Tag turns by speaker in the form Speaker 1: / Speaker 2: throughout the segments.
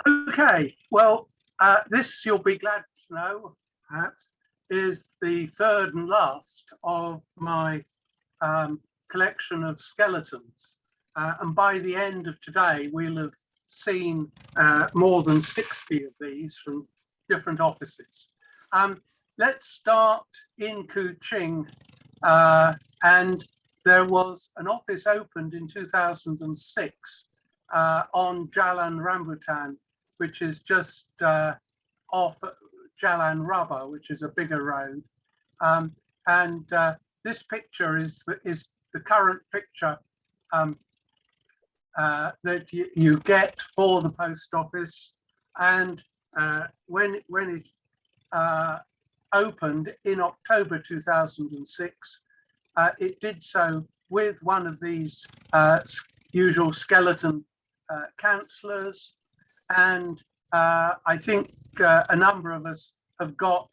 Speaker 1: Okay, well, this you'll be glad to know, perhaps, is the third and last of my collection of skeletons. And by the end of today, we'll have seen more than 60 of these from different offices. Let's start in Kuching, and there was an office opened in 2006 on Jalan Rambutan, which is just off Jalan Rubber, which is a bigger road. This picture is the current picture that you get for the post office. And when it opened in October 2006, it did so with one of these usual skeleton councillors. And I think a number of us have got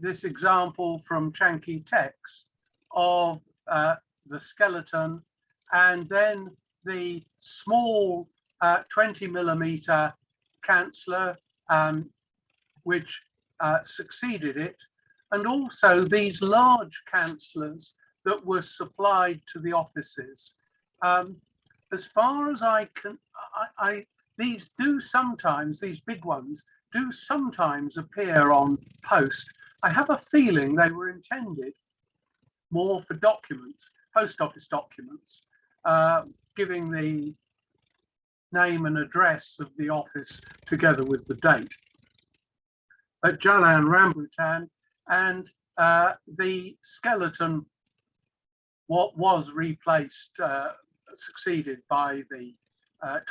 Speaker 1: this example from Changi Text of the skeleton, and then the small 20mm canceller, which succeeded it, and also these large cancellers that were supplied to the offices. As far as I can, these do sometimes, these big ones, do sometimes appear on post. I have a feeling they were intended more for documents, post office documents, giving the name and address of the office together with the date. At Jalan Rambutan, and the skeleton, what was replaced, succeeded by the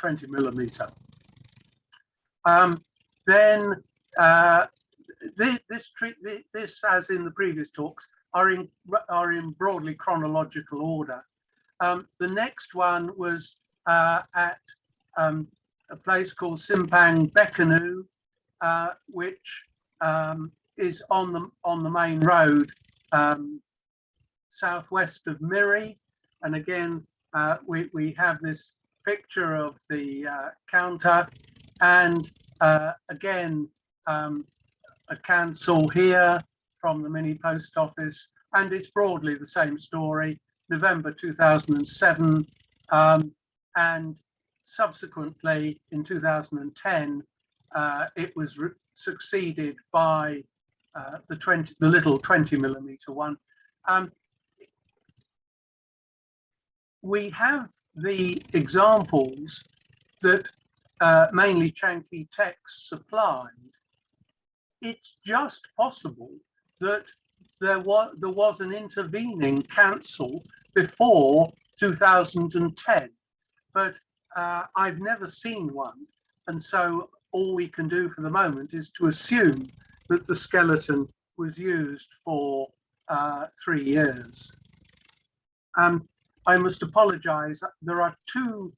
Speaker 1: 20mm. Then this, as in the previous talks, are in broadly chronological order. The next one was at a place called Simpang Bekanu, which is on the main road southwest of Miri. And again, we have this picture of the counter, and again a cancel here from the mini post office, and it's broadly the same story. November 2007, and subsequently in 2010 it was succeeded by the little 20mm one. We have the examples that mainly Changi Text supplied. It's just possible that there was an intervening cancel before 2010, but I've never seen one, and so all we can do for the moment is to assume that the skeleton was used for 3 years. I must apologize, there are two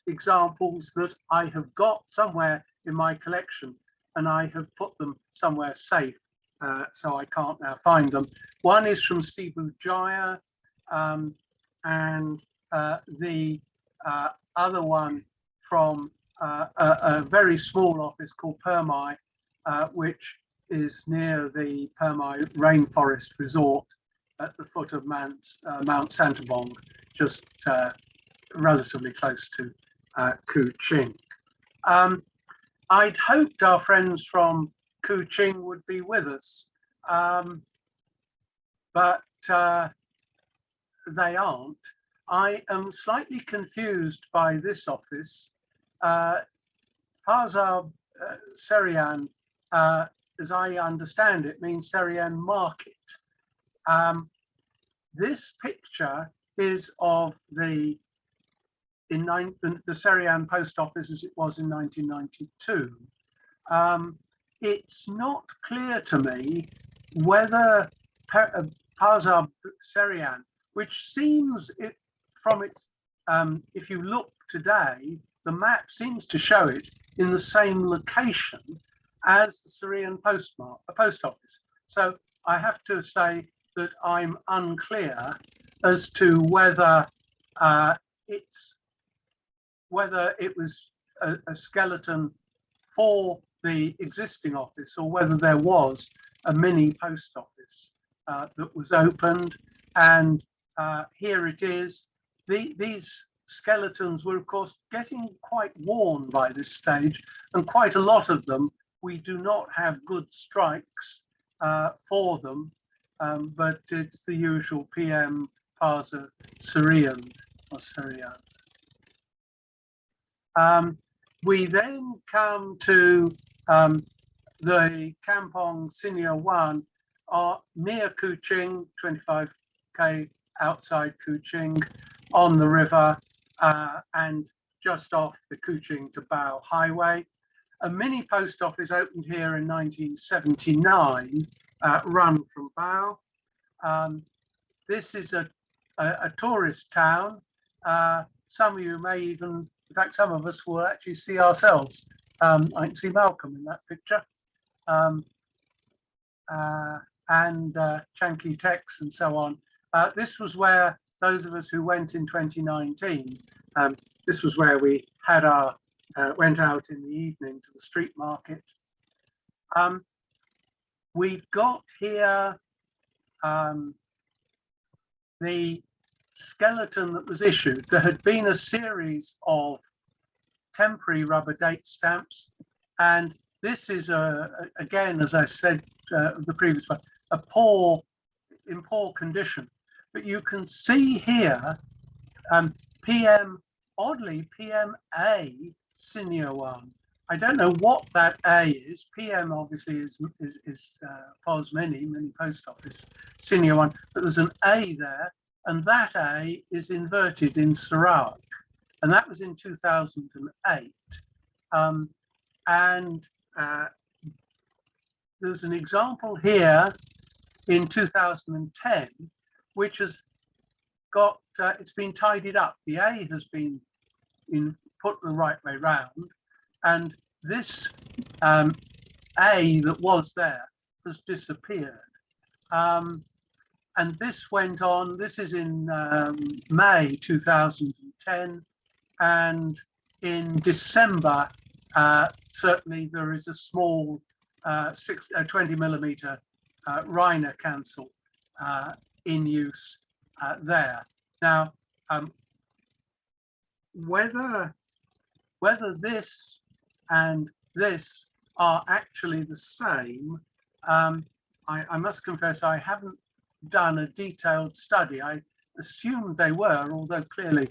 Speaker 1: examples that I have got somewhere in my collection, and I have put them somewhere safe, so I can't now find them. One is from Cebu Jaya, and the other one from a very small office called Permai, which is near the Permai Rainforest Resort at the foot of Mount Santabong, just relatively close to Kuching. I'd hoped our friends from Kuching would be with us, but they aren't. I am slightly confused by this office. Pasar Serian, as I understand it, means Serian Market. This picture is of the Serian post office as it was in 1992. It's not clear to me whether Pasar Serian, which seems from its, if you look today, the map seems to show it in the same location as the Syrian post office. So I have to say that I'm unclear as to whether it was a skeleton for the existing office, or whether there was a mini post office that was opened. And here it is. These skeletons were, of course, getting quite worn by this stage, and quite a lot of them, we do not have good strikes for them, but it's the usual PM Parsa Syrian or Syrian. We then come to the Kampong Senior 1 near Kuching, 25k outside Kuching, on the river and just off the Kuching to Bao highway. A mini post office opened here in 1979, run from Bao. This is a tourist town. Some of you may even, in fact, some of us will actually see ourselves. I can see Malcolm in that picture. And Chanky Tex and so on. This was where those of us who went in 2019, this was where we had our, went out in the evening to the street market. We've got here the skeleton that was issued. There had been a series of temporary rubber date stamps, and this is again, as I said the previous one, in poor condition. But you can see here oddly PMA Senior 1. I don't know what that A is. PM obviously is POS many post office Senior 1, but there's an A there, and that A is inverted in Sarawak, and that was in 2008. There's an example here in 2010, which has got, it's been tidied up. The A has been put the right way round, and this A that was there has disappeared. And this went on, this is in May 2010, and in December, certainly there is a small 20mm Reiner cancel in use there. Now, whether this and this are actually the same, I must confess I haven't done a detailed study. I assumed they were, although clearly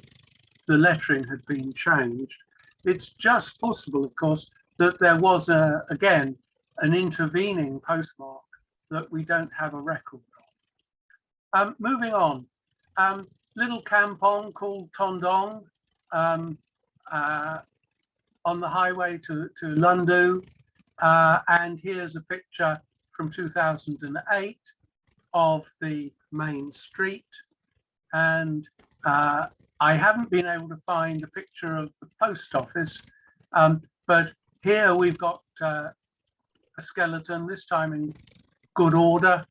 Speaker 1: the lettering had been changed. It's just possible, of course, that there was again an intervening postmark that we don't have a record of. Moving on, little kampong called Tondong on the highway to Lundu, and here's a picture from 2008 of the main street, and I haven't been able to find a picture of the post office, but here we've got a skeleton, this time in good order,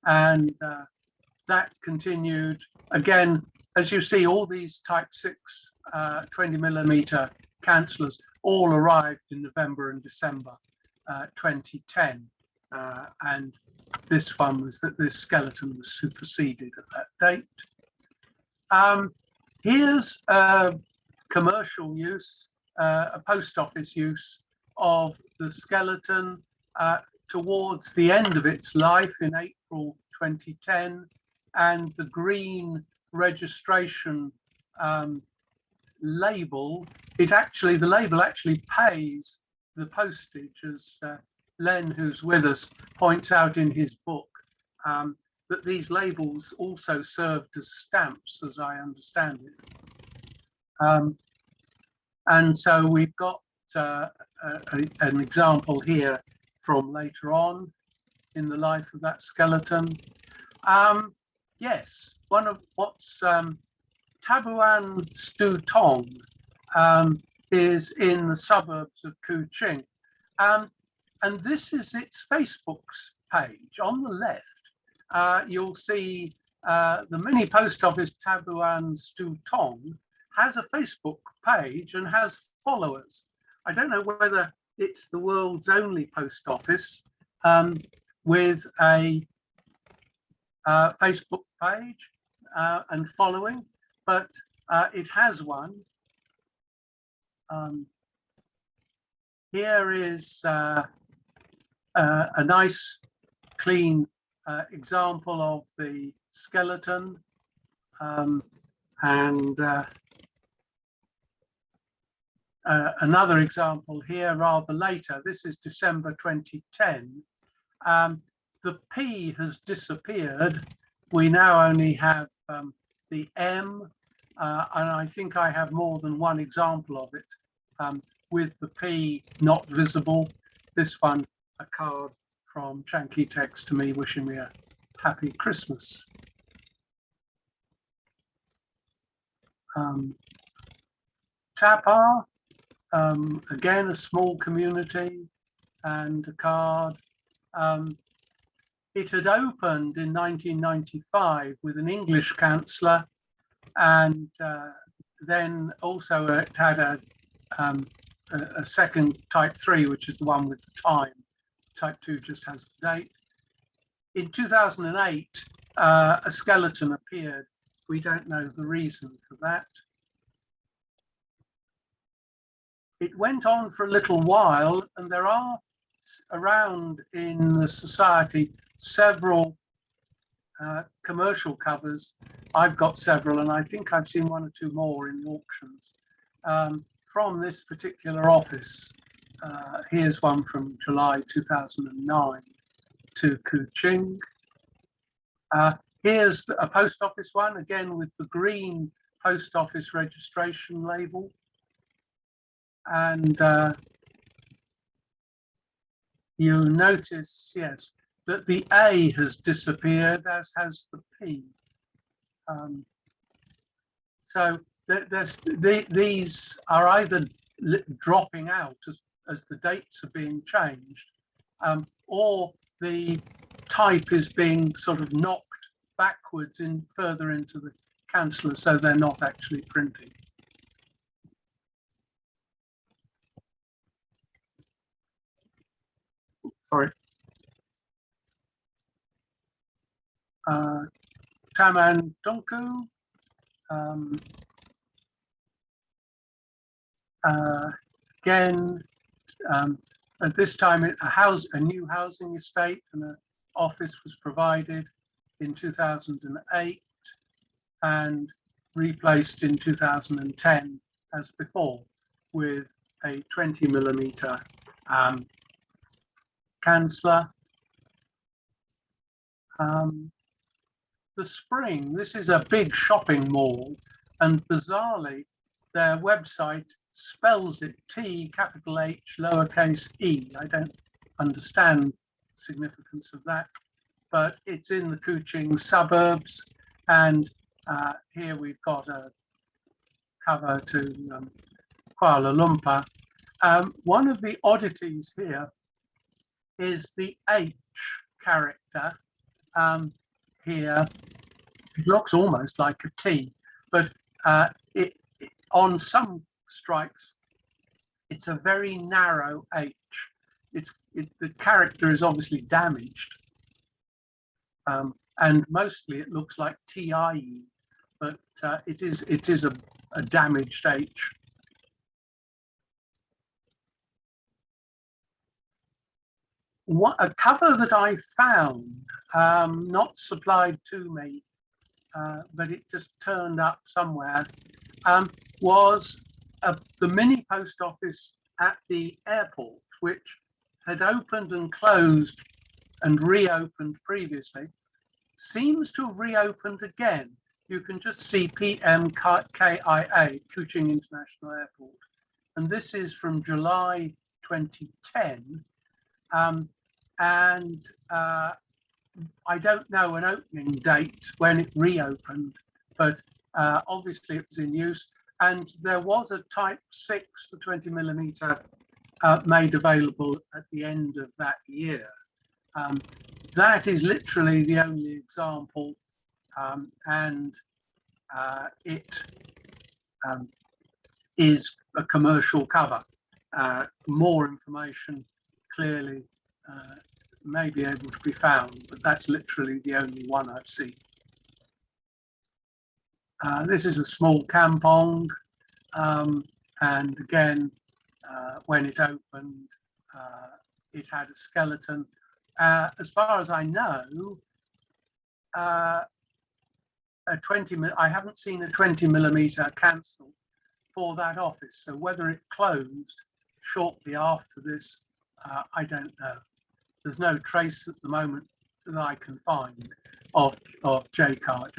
Speaker 1: and that continued. Again, as you see, all these type 6 20mm cancellers all arrived in November and December 2010, and this one was that this skeleton was superseded at that date. Here's a commercial use, a post office use of the skeleton towards the end of its life in April 2010, and the green registration label, the label actually pays the postage, as Len, who's with us, points out in his book, that these labels also served as stamps, as I understand it. And so we've got an example here from later on in the life of that skeleton. Yes, one of what's Tabuan Stu Tong is in the suburbs of Kuching. And this is its Facebook's page. On the left, you'll see the mini post office Tabuan Stu Tong has a Facebook page and has followers. I don't know whether it's the world's only post office with a Facebook page and following, but it has one. Here is a nice, clean example of the skeleton, and another example here rather later. This is December 2010. The P has disappeared. We now only have the M, and I think I have more than one example of it with the P not visible. This one, a card from Chanky Text to me wishing me a happy Christmas. Tapa, again, a small community and a card. It had opened in 1995 with an English councillor, and then also it had a second type 3, which is the one with the time. Type 2 just has the date. In 2008, a skeleton appeared. We don't know the reason for that. It went on for a little while, and there are around in the society several commercial covers. I've got several, and I think I've seen one or two more in the auctions from this particular office. Here's one from July 2009 to Kuching. Here's a post office one, again with the green post office registration label. And you notice, yes, that the A has disappeared, as has the P. So these are either dropping out as the dates are being changed, or the type is being sort of knocked backwards in further into the canceller, so they're not actually printing. Sorry. Taman Tunku. Again, at this time, a new housing estate and an office was provided in 2008 and replaced in 2010 as before with a 20mm canceller. The Spring, this is a big shopping mall, and bizarrely, their website spells it T, capital H, lowercase e. I don't understand the significance of that, but it's in the Kuching suburbs, and here we've got a cover to Kuala Lumpur. One of the oddities here is the H character. Here, it looks almost like a T, but on some strikes, it's a very narrow H. The character is obviously damaged, and mostly it looks like TIE, but it is a damaged H. A cover that I found, not supplied to me, but it just turned up somewhere, was the mini post office at the airport, which had opened and closed and reopened previously, seems to have reopened again. You can just see PMKIA, Kuching International Airport. And this is from July 2010. And I don't know an opening date when it reopened, but obviously it was in use. And there was a Type 6, the 20mm, made available at the end of that year. That is literally the only example, and it is a commercial cover. more information clearly may be able to be found, but that's literally the only one I've seen. This is a small kampong, and again, when it opened, it had a skeleton. As far as I know, I haven't seen a 20mm cancel for that office. So whether it closed shortly after this, I don't know. There's no trace at the moment that I can find of Jacquard.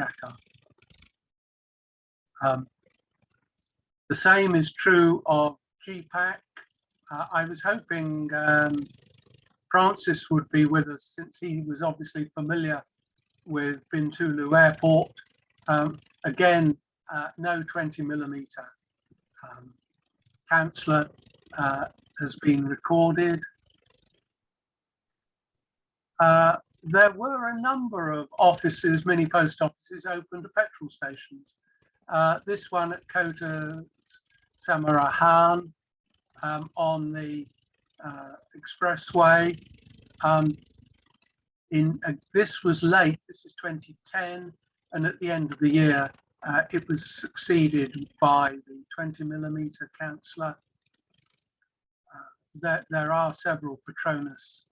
Speaker 1: The same is true of GPAC. I was hoping Francis would be with us, since he was obviously familiar with Bintulu Airport. Again, no 20mm canceller has been recorded. There were a number of offices, mini post offices, opened at petrol stations. This one at Kota Samarahan on the expressway. This was late, this is 2010, and at the end of the year, it was succeeded by the 20mm canceller. There are several Petronas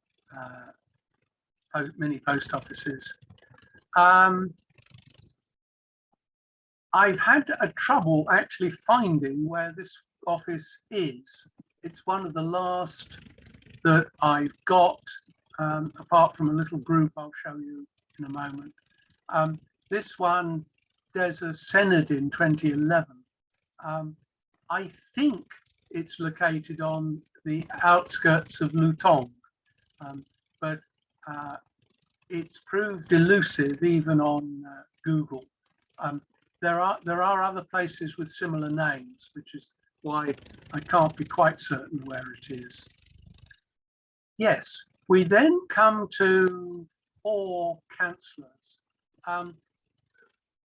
Speaker 1: mini post offices. I've had a trouble actually finding where this office is. It's one of the last that I've got, apart from a little group I'll show you in a moment. This one, there's a Senate in 2011. I think it's located on the outskirts of Lutong, but it's proved elusive even on Google. There are other places with similar names, which is why I can't be quite certain where it is. Yes, we then come to 4 councillors,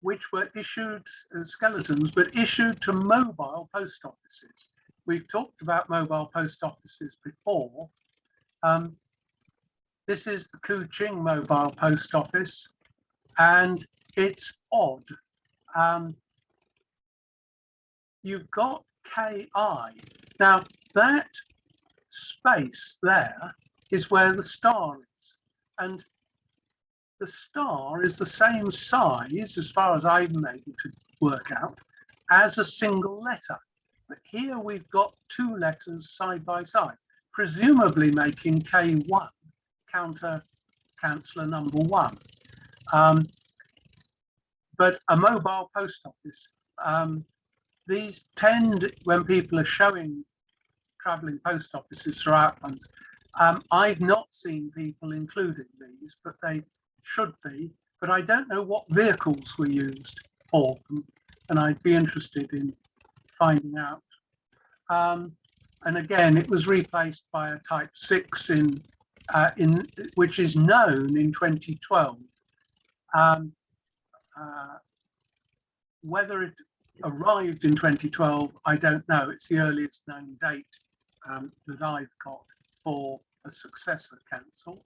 Speaker 1: which were issued as skeletons, but issued to mobile post offices. We've talked about mobile post offices before. This is the Kuching mobile post office, and it's odd. You've got KI. Now, that space there is where the star is, and the star is the same size, as far as I'm able to work out, as a single letter. But here we've got 2 letters side by side, presumably making K1 counter councillor number 1. But a mobile post office, these tend, when people are showing travelling post offices throughout ones, I've not seen people including these, but they should be. But I don't know what vehicles were used for them, and I'd be interested in finding out. And again, it was replaced by a Type 6 which is known in 2012. Whether it arrived in 2012, I don't know. It's the earliest known date that I've got for a successor council.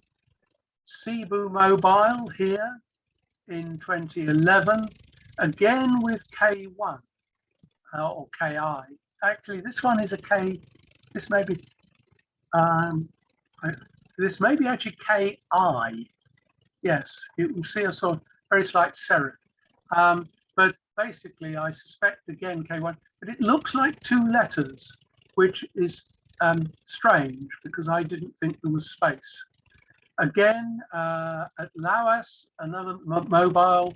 Speaker 1: Cebu Mobile here in 2011, again with K1 or KI. Actually, this one is a K. This may be actually KI. Yes, you can see a sort of very slight serif. But basically, I suspect again K1, but it looks like 2 letters, which is strange because I didn't think there was space. Again, at Laos, another mobile,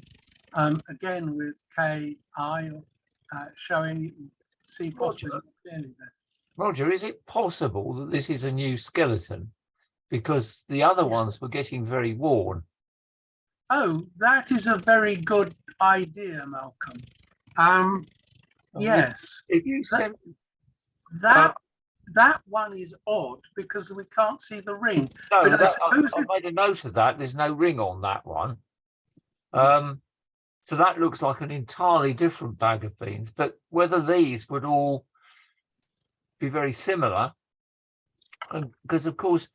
Speaker 1: again with KI showing, you can see possibly clearly there.
Speaker 2: Roger, is it possible that this is a new skeleton? Because the other ones were getting very worn.
Speaker 1: Oh, that is a very good idea, Malcolm. Yes.
Speaker 2: If you send
Speaker 1: that one is odd because we can't see the ring.
Speaker 2: No,
Speaker 1: but
Speaker 2: I made a note of that. There's no ring on that one. So that looks like an entirely different bag of beans. But whether these would all be very similar because of course,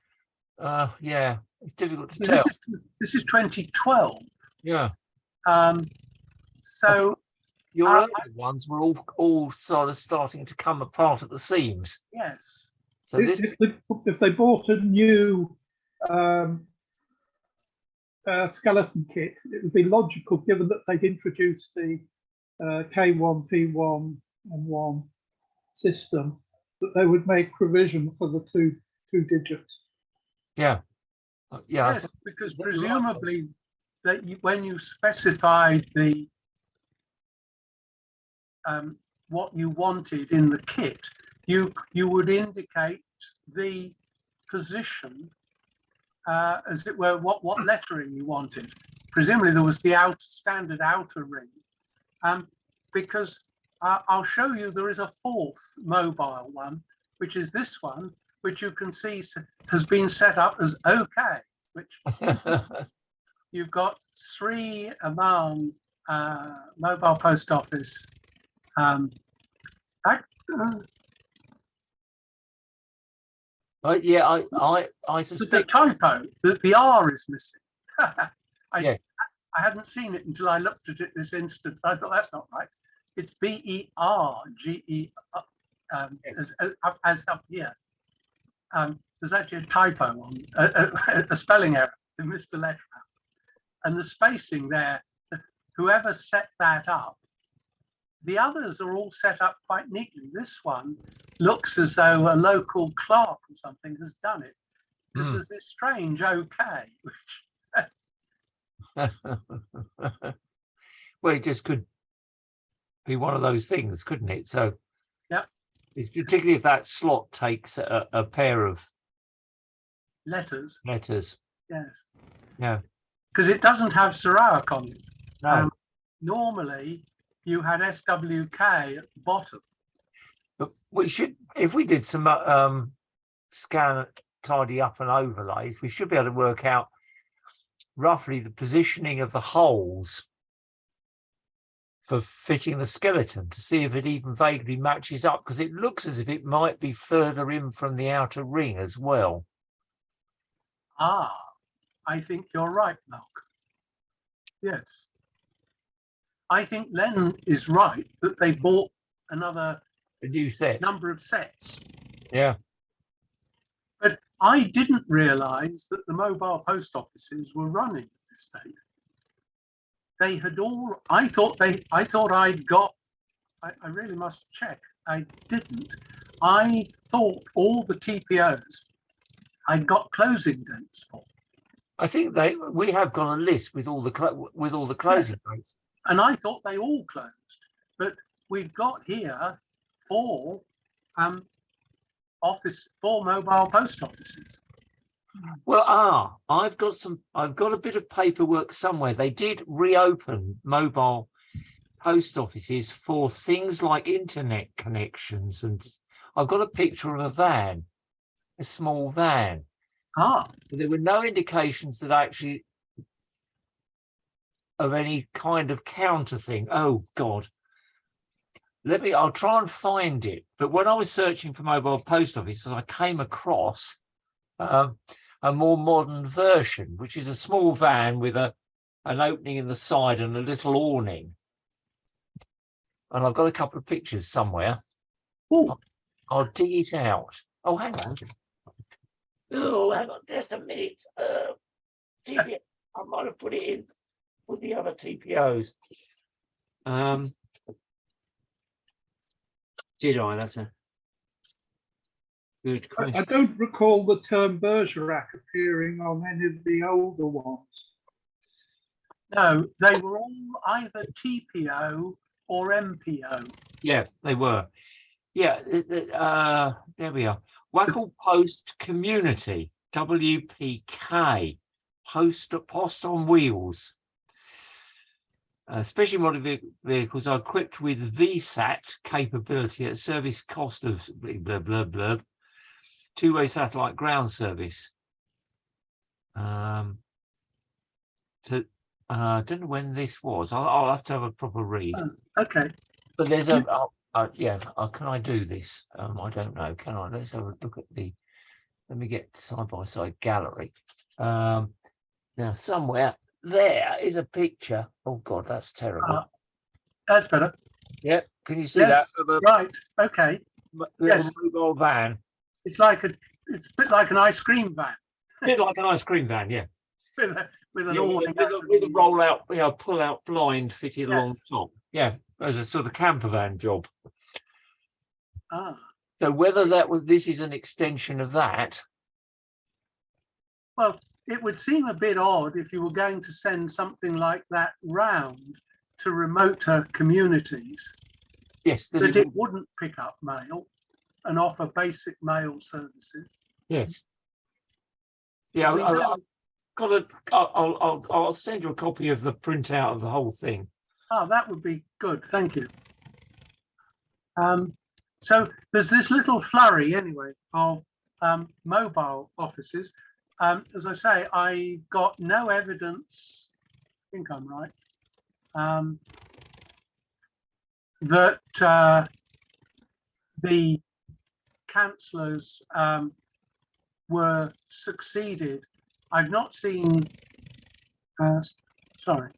Speaker 2: yeah, it's difficult to
Speaker 1: So
Speaker 2: tell.
Speaker 1: this is 2012.
Speaker 2: Yeah,
Speaker 1: So
Speaker 2: your earlier ones were all sort of starting to come apart at the seams.
Speaker 1: yes.
Speaker 2: So this,
Speaker 3: if they bought a new skeleton kit, it would be logical, given that they'd introduced the K1, P1, and 1 system, that they would make provision for the two digits.
Speaker 2: yeah, yeah.
Speaker 1: Yes, because presumably that when you specified the what you wanted in the kit, you would indicate the position, as it were, what lettering you wanted. Presumably there was the standard outer ring, because I'll show you there is a fourth mobile one, which is this one, which you can see has been set up as OK, which you've got 3 Amman mobile post office.
Speaker 2: Yeah, I
Speaker 1: There's a
Speaker 2: suspect.
Speaker 1: typo. The R is missing.
Speaker 2: Yeah.
Speaker 1: I hadn't seen it until I looked at it this instant. I thought that's not right. It's BERGE as up here. There's actually a typo on a spelling error. They missed a letter out. And the spacing there, whoever set that up, the others are all set up quite neatly. This one looks as though a local clerk or something has done it, because there's this strange OK, which
Speaker 2: well, it just could be one of those things, couldn't it? So,
Speaker 1: yeah,
Speaker 2: it's particularly if that slot takes a pair of
Speaker 1: letters.
Speaker 2: Yes. Yeah.
Speaker 1: Because it doesn't have Sarawak on it.
Speaker 2: No.
Speaker 1: Normally, you had SWK at the bottom.
Speaker 2: But we should, if we did some scan, tidy up and overlays, we should be able to work out roughly the positioning of the holes for fitting the skeleton to see if it even vaguely matches up, because it looks as if it might be further in from the outer ring as well.
Speaker 1: I think you're right, Malcolm. Yes. I think Len is right that they bought a
Speaker 2: new set.
Speaker 1: number of sets.
Speaker 2: Yeah.
Speaker 1: But I didn't realise that the mobile post offices were running at this stage. They had all. I thought I'd got. I really must check. I didn't. I thought all the TPOs I'd got closing dates for.
Speaker 2: I think we have got a list with all the closing dates.
Speaker 1: And I thought they all closed, but we've got here 4 mobile post offices.
Speaker 2: Well, I've got a bit of paperwork somewhere. They did reopen mobile post offices for things like internet connections, and I've got a picture of a van, a small van. But there were no indications that actually of any kind of counter thing. Oh God. I'll try and find it. But when I was searching for mobile post offices, I came across a more modern version, which is a small van with an opening in the side and a little awning. And I've got a couple of pictures somewhere.
Speaker 1: Ooh.
Speaker 2: I'll dig it out. Oh, hang on. Oh, hang on just a minute. TPO. I might have put it in with the other TPOs. Did I? That's a good question.
Speaker 3: I don't recall the term Bergerac appearing on any of the older ones.
Speaker 1: No, they were all either TPO or MPO.
Speaker 2: Yeah, they were. Yeah, there we are. Wackle Post Community, WPK, Post on Wheels. Specially model vehicles are equipped with VSAT capability at service cost of blah, blah, blah, two-way satellite ground service. I don't know when this was. I'll have to have a proper read.
Speaker 1: Okay.
Speaker 2: But there's can I do this? I don't know. Can I? Let's have a look at the let me get side by side gallery. Now somewhere there is a picture. Oh God, that's terrible.
Speaker 1: That's better.
Speaker 2: Yeah, can you see
Speaker 1: Yes,
Speaker 2: that? Of a
Speaker 1: right. Okay.
Speaker 2: little
Speaker 1: Yes.
Speaker 2: mobile van.
Speaker 1: It's a bit like an ice cream van
Speaker 2: Bit like an ice cream van, yeah.
Speaker 1: with an
Speaker 2: Yeah,
Speaker 1: awning
Speaker 2: with a
Speaker 1: over
Speaker 2: roll out, pull out blind fitted
Speaker 1: Yes.
Speaker 2: along the top. Yeah, as a sort of camper van job.
Speaker 1: Ah,
Speaker 2: So whether this is an extension of that.
Speaker 1: well, it would seem a bit odd if you were going to send something like that round to remoter communities,
Speaker 2: Yes,
Speaker 1: that it wouldn't pick up mail and offer basic mail services.
Speaker 2: Yes. Yeah, I'll send you a copy of the printout of the whole thing.
Speaker 1: Oh, that would be good. Thank you. So there's this little flurry anyway of mobile offices. As I say, I got no evidence, I think I'm right, that the councillors were succeeded. I've not seen, sorry.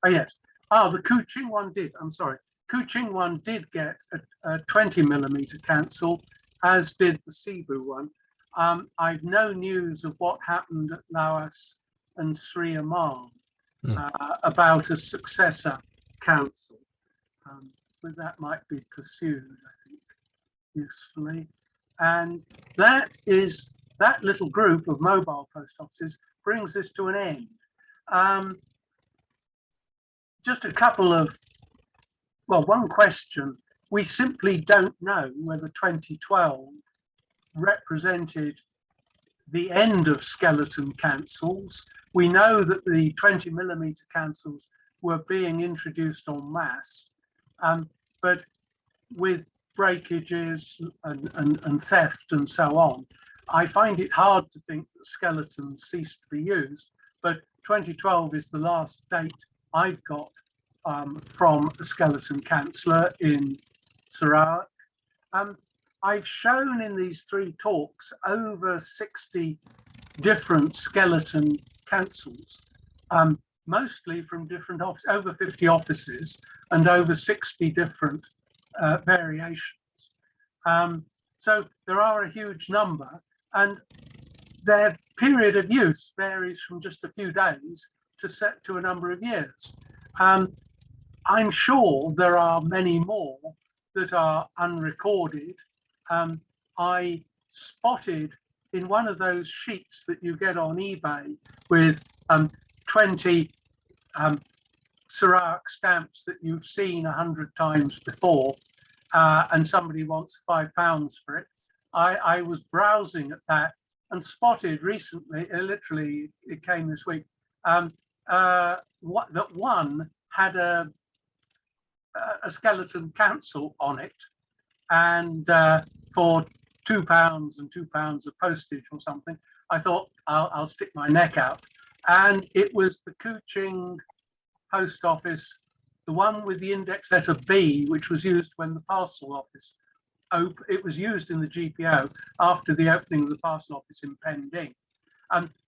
Speaker 1: Oh, yes. Oh, the Kuching one did. I'm sorry. Kuching one did get a 20mm cancel, as did the Cebu one. I've no news of what happened at Laos and Sri Aman about a successor council, but that might be pursued, I think, usefully. And that little group of mobile post offices brings this to an end. Just a couple of, well, one question. We simply don't know whether 2012 represented the end of skeleton cancels. We know that the 20mm cancels were being introduced en masse, but with breakages and theft and so on, I find it hard to think that skeletons ceased to be used, but 2012 is the last date I've got from a skeleton canceller in Sarawak. I've shown in these 3 talks over 60 different skeleton cancels, mostly from different offices, over 50 offices and over 60 different variations. So there are a huge number, and their period of use varies from just a few days to a number of years. I'm sure there are many more that are unrecorded. I spotted in one of those sheets that you get on eBay with 20 Sarawak stamps that you've seen 100 times before, and somebody wants £5 for it. I was browsing at that and spotted recently, literally it came this week, that one had a skeleton cancel on it, and for £2 and £2 of postage or something, I thought I'll stick my neck out. And it was the Kuching post office, the one with the index letter B, which was used when the parcel office opened. It was used in the GPO after the opening of the parcel office in Pending.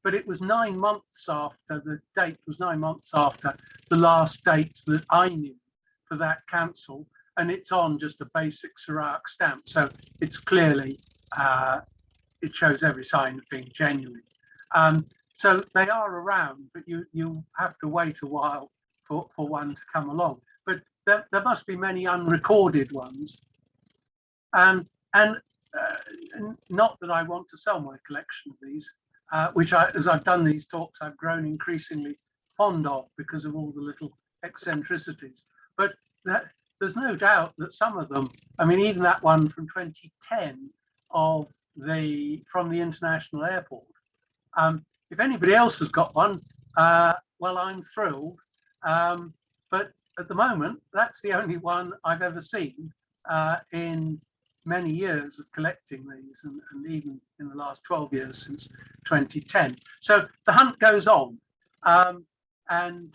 Speaker 1: But it was 9 months after, the date was 9 months after the last date that I knew for that cancel, and it's on just a basic Sarawak stamp. So it's clearly, it shows every sign of being genuine. So they are around, but you have to wait a while for one to come along. But there must be many unrecorded ones. And not that I want to sell my collection of these, which as I've done these talks, I've grown increasingly fond of because of all the little eccentricities. But there's no doubt that some of them, I mean, even that one from 2010 from the international airport, if anybody else has got one, well, I'm thrilled. But at the moment, that's the only one I've ever seen in many years of collecting these, and even in the last 12 years since 2010. So the hunt goes on, and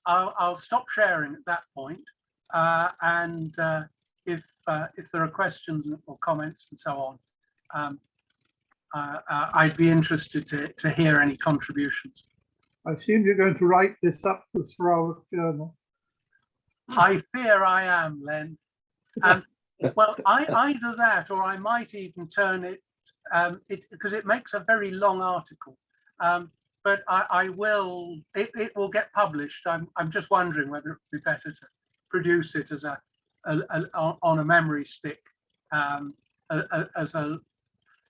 Speaker 1: I'll stop sharing at that point. And if there are questions or comments and so on, I'd be interested to hear any contributions.
Speaker 3: I assume you're going to write this up for the Sarawak Journal.
Speaker 1: I fear I am, Len. Well, either that, or I might even turn it, because it makes a very long article. But I will. It will get published. I'm just wondering whether it would be better to produce it as on a memory stick, as a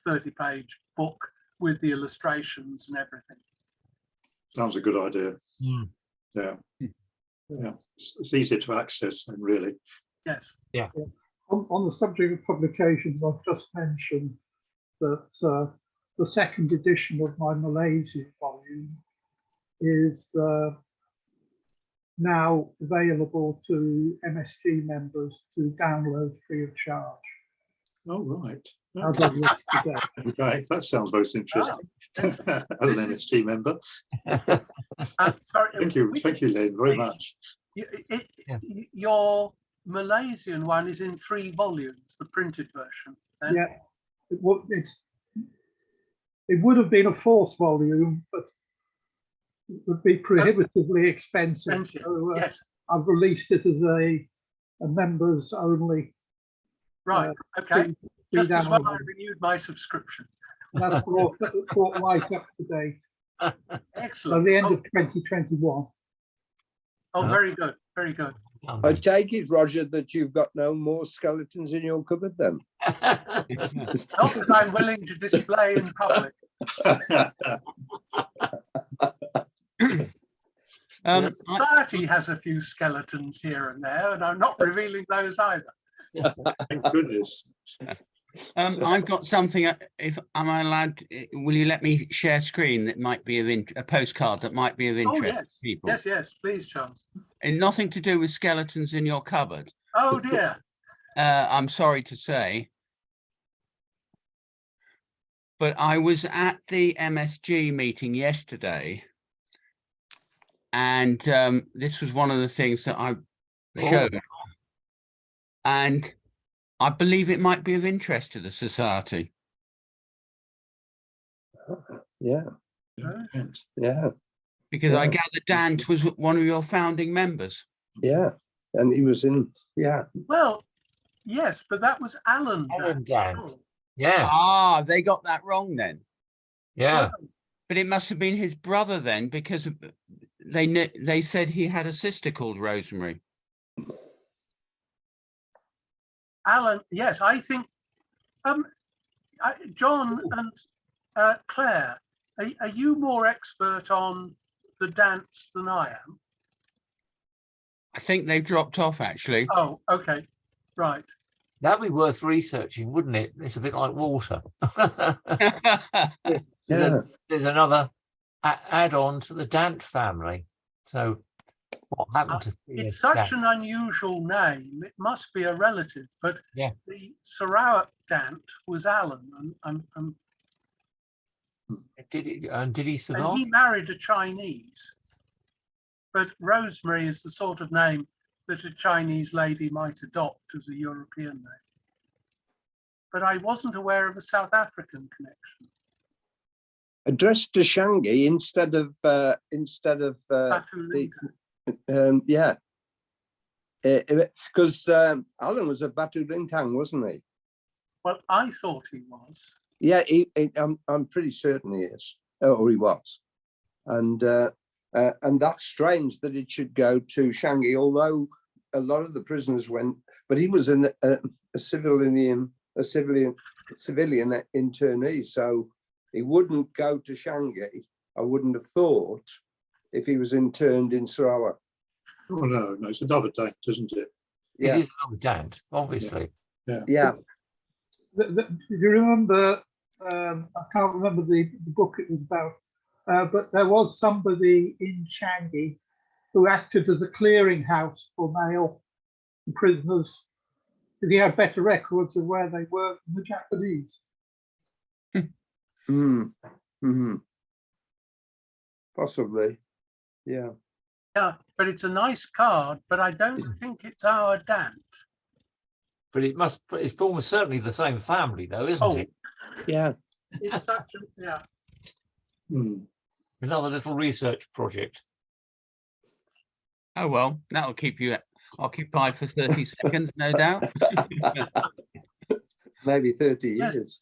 Speaker 1: 30-page book with the illustrations and everything.
Speaker 4: Sounds a good idea.
Speaker 2: Mm.
Speaker 4: Yeah. Yeah. It's easier to access then, really.
Speaker 1: Yes.
Speaker 2: Yeah.
Speaker 3: On the subject of publications, I've just mentioned that the second edition of my Malaysian volume is now available to MSG members to download free of charge.
Speaker 4: Oh, right.
Speaker 3: As of yesterday.
Speaker 4: Okay, that sounds most interesting. As an MSG member.
Speaker 1: Sorry.
Speaker 4: Thank you, Len, very much.
Speaker 1: Your Malaysian one is in 3 volumes, the printed version. Then?
Speaker 3: Yeah, it would have been a 4th volume, but it would be prohibitively expensive. So,
Speaker 1: yes.
Speaker 3: I've released it as a members only.
Speaker 1: Right. Okay. Just as well I renewed my subscription.
Speaker 3: That's brought right up to date.
Speaker 1: Excellent.
Speaker 3: By the end of 2021.
Speaker 1: Oh, very good. Very good.
Speaker 5: I take it, Roger, that you've got no more skeletons in your cupboard then?
Speaker 1: Not that I'm willing to display in public. The society has a few skeletons here and there, and I'm not revealing those either.
Speaker 4: Thank goodness.
Speaker 6: I've got something. If am I allowed? Will you let me share screen? That might be of a postcard that might be of interest.
Speaker 1: Oh yes,
Speaker 6: to people.
Speaker 1: yes, please, Charles.
Speaker 6: And nothing to do with skeletons in your cupboard.
Speaker 1: Oh dear.
Speaker 6: I'm sorry to say, but I was at the MSG meeting yesterday, and this was one of the things that I showed, and I believe it might be of interest to the society.
Speaker 5: Yeah. Yeah.
Speaker 6: Because I gather Dant was one of your founding members.
Speaker 5: Yeah. And he was in, yeah.
Speaker 1: Well, yes, but that was Alan.
Speaker 2: Alan Dant. Yeah.
Speaker 6: Ah, they got that wrong then.
Speaker 2: Yeah.
Speaker 6: But it must have been his brother then, because they said he had a sister called Rosemary.
Speaker 1: Alan, yes, I think John and Claire, are you more expert on the dance than I am?
Speaker 6: I think they've dropped off actually.
Speaker 1: Oh, okay, right.
Speaker 2: That'd be worth researching, wouldn't it? It's a bit like water. There's another add-on to the Dant family. So what happened to
Speaker 1: it's such an unusual name, it must be a relative, but
Speaker 2: yeah,
Speaker 1: the Sarawak Dant was Alan, and
Speaker 2: did he survive?
Speaker 1: and he married a Chinese. But Rosemary is the sort of name that a Chinese lady might adopt as a European name. But I wasn't aware of a South African connection.
Speaker 5: Addressed to Shangi instead of yeah, because Alan was a Batu Lintang, wasn't he?
Speaker 1: Well, I thought he was.
Speaker 5: Yeah, I'm pretty certain he is, or he was, and that's strange that it should go to Shangi, although a lot of the prisoners went, but he was a civilian internee, so he wouldn't go to Shangi. I wouldn't have thought if he was interned in Sarawak.
Speaker 4: Oh no, it's another Dant, isn't it?
Speaker 5: Yeah,
Speaker 2: It is another Dant, obviously.
Speaker 5: yeah.
Speaker 3: Do you remember? I can't remember the book it was about, but there was somebody in Changi who acted as a clearinghouse for male prisoners. He had better records of where they were than the Japanese.
Speaker 5: Possibly, yeah.
Speaker 1: Yeah, but it's a nice card, but I don't think it's our Dant.
Speaker 2: but it's almost certainly the same family, though, isn't
Speaker 1: Oh.
Speaker 2: it?
Speaker 5: Yeah.
Speaker 1: It's such a, yeah.
Speaker 4: Hmm.
Speaker 2: Another little research project.
Speaker 6: Oh well, that'll keep you occupied for 30 seconds, no doubt.
Speaker 5: Maybe 30
Speaker 1: Yes.
Speaker 5: years.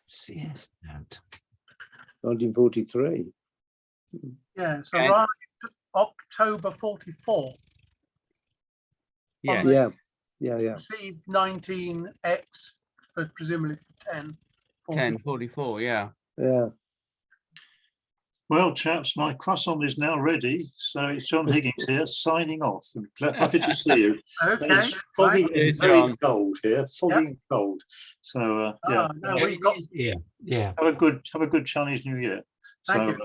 Speaker 2: CS note.
Speaker 5: 1943.
Speaker 1: Yes,
Speaker 6: Okay.
Speaker 1: arrived October 44.
Speaker 6: Yeah.
Speaker 5: Yeah. Yeah. Yeah.
Speaker 1: Received 19X for presumably for 10.
Speaker 6: 1044, yeah.
Speaker 5: Yeah.
Speaker 4: Well, chaps, my croissant is now ready. So it's John Higgins here signing off. I'm happy to see you.
Speaker 1: Okay.
Speaker 4: It's foggy
Speaker 1: right.
Speaker 4: and
Speaker 6: Cheers,
Speaker 4: very
Speaker 6: John.
Speaker 4: cold here. Foggy and cold. So yeah,
Speaker 1: No, we got.
Speaker 2: Yeah.
Speaker 4: have a good Chinese New Year.
Speaker 1: Thank
Speaker 4: So
Speaker 1: you.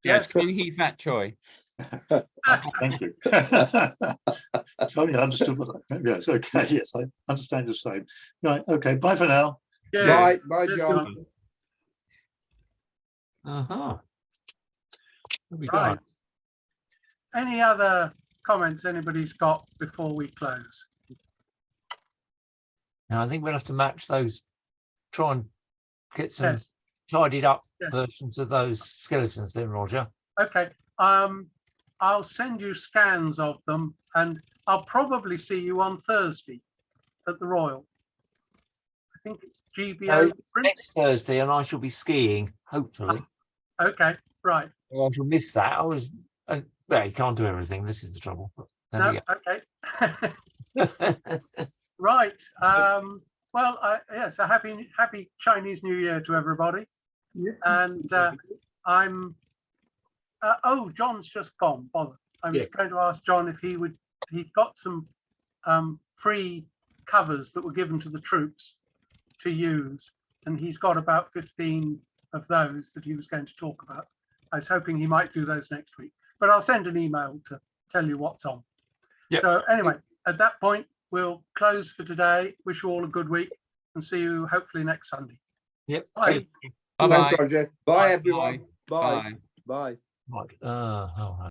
Speaker 6: Yes,
Speaker 1: Yes.
Speaker 6: King Heath Fat Choi.
Speaker 4: thank you. If only I understood what yes, okay, yes, I understand the same. Right, okay, bye for now.
Speaker 1: Yeah.
Speaker 5: Bye,
Speaker 1: Cheers,
Speaker 5: John.
Speaker 2: Uh-huh. There we
Speaker 1: Right.
Speaker 2: go.
Speaker 1: Any other comments anybody's got before we close?
Speaker 2: Now I think we'll have to match those. Try and get some
Speaker 1: Yes.
Speaker 2: tidied up
Speaker 1: Yeah.
Speaker 2: versions of those skeletons, then, Roger.
Speaker 1: Okay. I'll send you scans of them, and I'll probably see you on Thursday at the Royal. I think it's GBO.
Speaker 2: Next Thursday, and I shall be skiing. Hopefully,
Speaker 1: Okay. Right.
Speaker 2: I shall miss that. I was. Well, you can't do everything. This is the trouble. But there
Speaker 1: No.
Speaker 2: we
Speaker 1: Okay.
Speaker 2: go.
Speaker 1: Right. Well, yes, a happy Chinese New Year to everybody.
Speaker 3: Yeah.
Speaker 1: And I'm. Oh, John's just gone. Bother. I was
Speaker 2: Yeah.
Speaker 1: going to ask John if he'd got some free covers that were given to the troops to use, and he's got about 15 of those that he was going to talk about. I was hoping he might do those next week, but I'll send an email to tell you what's on.
Speaker 2: Yep.
Speaker 1: So anyway, at that point, we'll close for today. Wish you all a good week and see you hopefully next Sunday.
Speaker 2: Yep.
Speaker 1: Bye.
Speaker 6: Bye-bye.
Speaker 5: Thanks, Roger. Bye, everyone. Bye.
Speaker 6: Bye.
Speaker 5: Bye.
Speaker 2: Right. Oh,